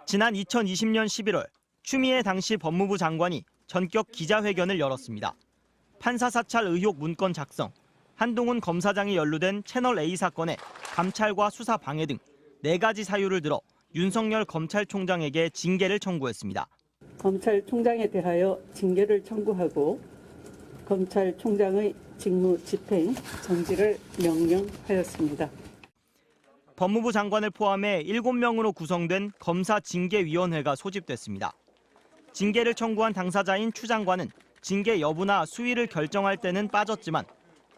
지난 2020년 11월 추미애 당시 법무부 장관이 전격 기자회견을 열었습니다. 판사 사찰 의혹 문건 작성, 한동훈 검사장이 연루된 채널A 사건의 감찰과 수사 방해 등 4가지 사유를 들어 윤석열 검찰총장에게 징계를 청구했습니다. 검찰총장에 대하여 징계를 청구하고 검찰총장의 직무 집행 정지를 명령하였습니다. 법무부 장관을 포함해 7명으로 구성된 검사징계위원회가 소집됐습니다. 징계를 청구한 당사자인 추 장관은 징계 여부나 수위를 결정할 때는 빠졌지만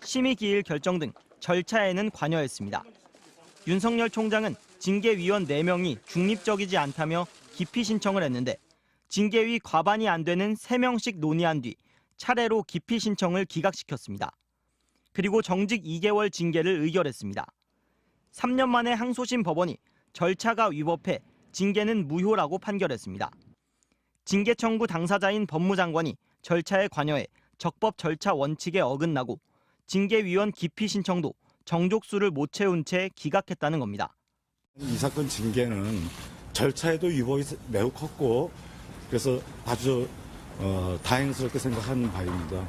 심의기일 결정 등 절차에는 관여했습니다. 윤석열 총장은 징계위원 4명이 중립적이지 않다며 기피 신청을 했는데 징계위 과반이 안 되는 3명씩 논의한 뒤 차례로 기피 신청을 기각시켰습니다. 그리고 정직 2개월 징계를 의결했습니다. 3년 만에 항소심 법원이 절차가 위법해 징계는 무효라고 판결했습니다. 징계 청구 당사자인 법무장관이 절차에 관여해 적법 절차 원칙에 어긋나고 징계위원 기피 신청도 정족수를 못 채운 채 기각했다는 겁니다. 이 사건 징계는 절차에도 위법이 매우 컸고 그래서 아주 다행스럽게 생각하는 바입니다.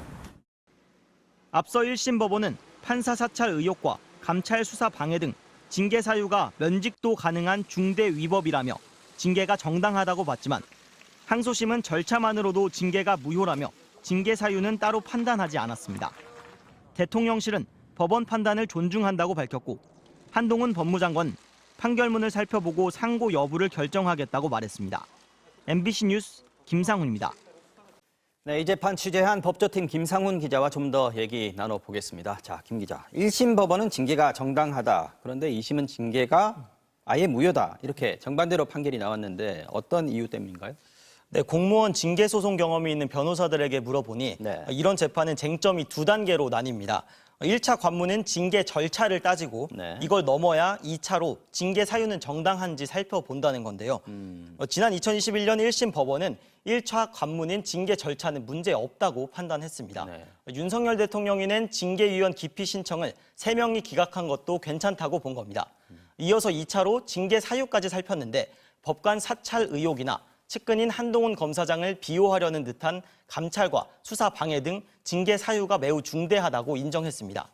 앞서 1심 법원은 판사 사찰 의혹과 감찰 수사 방해 등 징계 사유가 면직도 가능한 중대 위법이라며 징계가 정당하다고 봤지만 항소심은 절차만으로도 징계가 무효라며 징계 사유는 따로 판단하지 않았습니다. 대통령실은 법원 판단을 존중한다고 밝혔고 한동훈 법무장관은 판결문을 살펴보고 상고 여부를 결정하겠다고 말했습니다. MBC 뉴스 김상훈입니다. 네, 이 재판 취재한 법조팀 김상훈 기자와 좀 더 얘기 나눠보겠습니다. 자, 김 기자. 1심 법원은 징계가 정당하다. 그런데 2심은 징계가 아예 무효다. 이렇게 정반대로 판결이 나왔는데 어떤 이유 때문인가요? 네, 공무원 징계 소송 경험이 있는 변호사들에게 물어보니 이런 재판은 쟁점이 2단계로 나뉩니다. 1차 관문은 징계 절차를 따지고 이걸 넘어야 2차로 징계 사유는 정당한지 살펴본다는 건데요. 지난 2021년 1심 법원은 1차 관문인 징계 절차는 문제 없다고 판단했습니다. 윤석열 대통령이 낸 징계위원 기피 신청을 3명이 기각한 것도 괜찮다고 본 겁니다. 이어서 2차로 징계 사유까지 살폈는데 법관 사찰 의혹이나 측근인 한동훈 검사장을 비호하려는 듯한 감찰과 수사 방해 등 징계 사유가 매우 중대하다고 인정했습니다.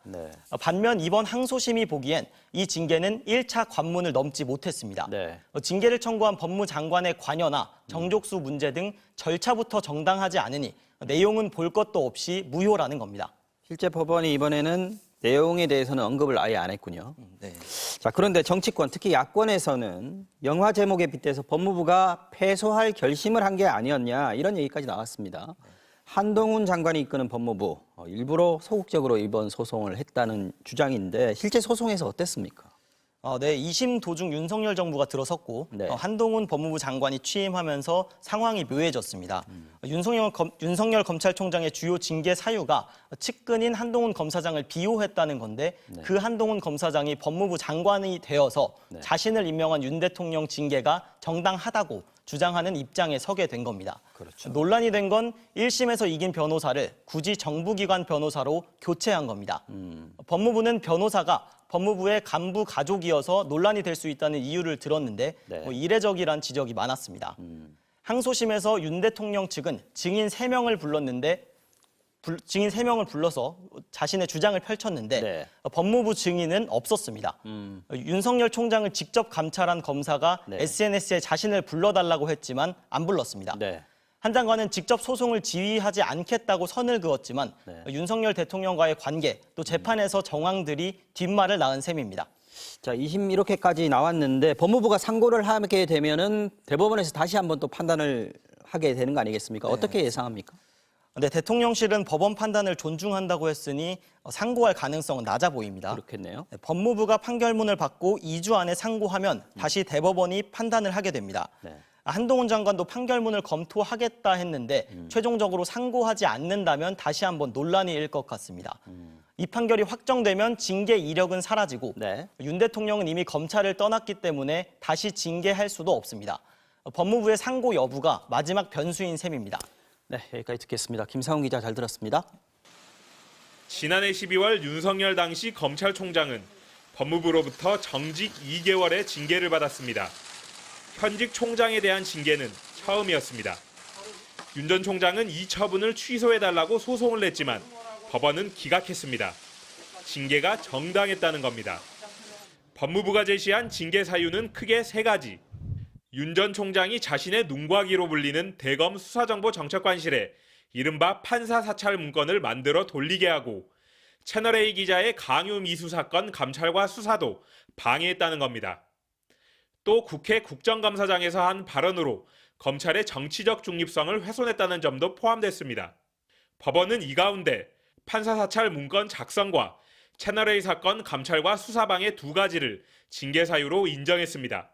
반면 이번 항소심이 보기엔 이 징계는 1차 관문을 넘지 못했습니다. 징계를 청구한 법무장관의 관여나 정족수 문제 등 절차부터 정당하지 않으니 내용은 볼 것도 없이 무효라는 겁니다. 실제 법원이 이번에는 내용에 대해서는 언급을 아예 안 했군요. 자, 그런데 정치권, 특히 야권에서는 영화 제목에 빗대서 법무부가 패소할 결심을 한 게 아니었냐 이런 얘기까지 나왔습니다. 한동훈 장관이 이끄는 법무부 일부러 소극적으로 이번 소송을 했다는 주장인데 실제 소송에서 어땠습니까? 네, 2심 도중 윤석열 정부가 들어섰고 한동훈 법무부 장관이 취임하면서 상황이 묘해졌습니다. 윤석열 검찰총장의 주요 징계 사유가 측근인 한동훈 검사장을 비호했다는 건데 그 한동훈 검사장이 법무부 장관이 되어서 자신을 임명한 윤 대통령 징계가 정당하다고 주장하는 입장에 서게 된 겁니다. 논란이 된 건 1심에서 이긴 변호사를 굳이 정부기관 변호사로 교체한 겁니다. 법무부는 변호사가 법무부의 간부 가족이어서 논란이 될 수 있다는 이유를 들었는데 이례적이란 지적이 많았습니다. 항소심에서 윤 대통령 측은 증인 3명을 불렀는데 증인 3명을 불러서 자신의 주장을 펼쳤는데 법무부 증인은 없었습니다. 윤석열 총장을 직접 감찰한 검사가 SNS에 자신을 불러달라고 했지만 안 불렀습니다. 한 장관은 직접 소송을 지휘하지 않겠다고 선을 그었지만 윤석열 대통령과의 관계 또 재판에서 정황들이 뒷말을 낳은 셈입니다. 자, 2심 이렇게까지 나왔는데 법무부가 상고를 하게 되면은 대법원에서 다시 한번 또 판단을 하게 되는 거 아니겠습니까? 어떻게 예상합니까? 네, 대통령실은 법원 판단을 존중한다고 했으니 상고할 가능성은 낮아 보입니다. 그렇겠네요. 법무부가 판결문을 받고 2주 안에 상고하면 다시 대법원이 판단을 하게 됩니다. 한동훈 장관도 판결문을 검토하겠다 했는데 최종적으로 상고하지 않는다면 다시 한번 논란이 일 것 같습니다. 이 판결이 확정되면 징계 이력은 사라지고 윤 대통령은 이미 검찰을 떠났기 때문에 다시 징계할 수도 없습니다. 법무부의 상고 여부가 마지막 변수인 셈입니다. 네, 여기까지 듣겠습니다. 김상훈 기자 잘 들었습니다. 지난해 12월 윤석열 당시 검찰총장은 법무부로부터 정직 2개월의 징계를 받았습니다. 현직 총장에 대한 징계는 처음이었습니다. 윤 전 총장은 이 처분을 취소해달라고 소송을 냈지만 법원은 기각했습니다. 징계가 정당했다는 겁니다. 법무부가 제시한 징계 사유는 크게 3가지. 윤 전 총장이 자신의 눈과귀로 불리는 대검 수사정보정책관실에 이른바 판사 사찰 문건을 만들어 돌리게 하고 채널A 기자의 강요 미수 사건 감찰과 수사도 방해했다는 겁니다. 또 국회 국정감사장에서 한 발언으로 검찰의 정치적 중립성을 훼손했다는 점도 포함됐습니다. 법원은 이 가운데 판사 사찰 문건 작성과 채널A 사건 감찰과 수사방해 2가지를 징계 사유로 인정했습니다.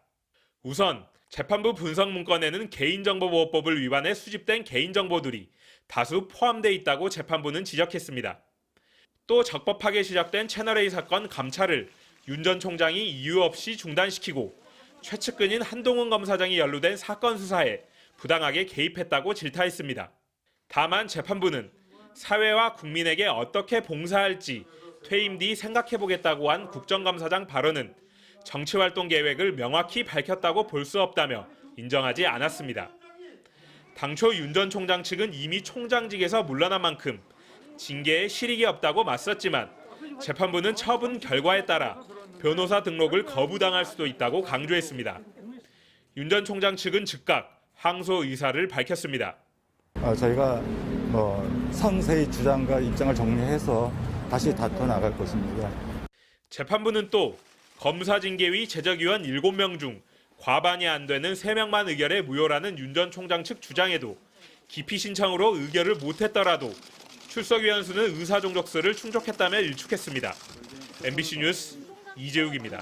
우선 재판부 분석 문건에는 개인정보보호법을 위반해 수집된 개인정보들이 다수 포함돼 있다고 재판부는 지적했습니다. 또 적법하게 시작된 채널A 사건 감찰을 윤 전 총장이 이유 없이 중단시키고 최측근인 한동훈 검사장이 연루된 사건 수사에 부당하게 개입했다고 질타했습니다. 다만 재판부는 사회와 국민에게 어떻게 봉사할지 퇴임 뒤 생각해보겠다고 한 국정감사장 발언은 정치활동 계획을 명확히 밝혔다고 볼 수 없다며 인정하지 않았습니다. 당초 윤 전 총장 측은 이미 총장직에서 물러난 만큼 징계에 실익이 없다고 맞섰지만 재판부는 처분 결과에 따라 변호사 등록을 거부당할 수도 있다고 강조했습니다. 윤 전 총장 측은 즉각 항소 의사를 밝혔습니다. 저희가 선세의 주장과 입장을 정리해서 다시 다퉈 나갈 것입니다. 재판부는 또 검사징계위 제적위원 7명 중 과반이 안 되는 3명만 의결해 무효라는 윤 전 총장 측 주장에도 기피 신청으로 의결을 못했더라도 출석위원 수는 의사종족수를 충족했다며 일축했습니다. MBC 뉴스 이재욱입니다.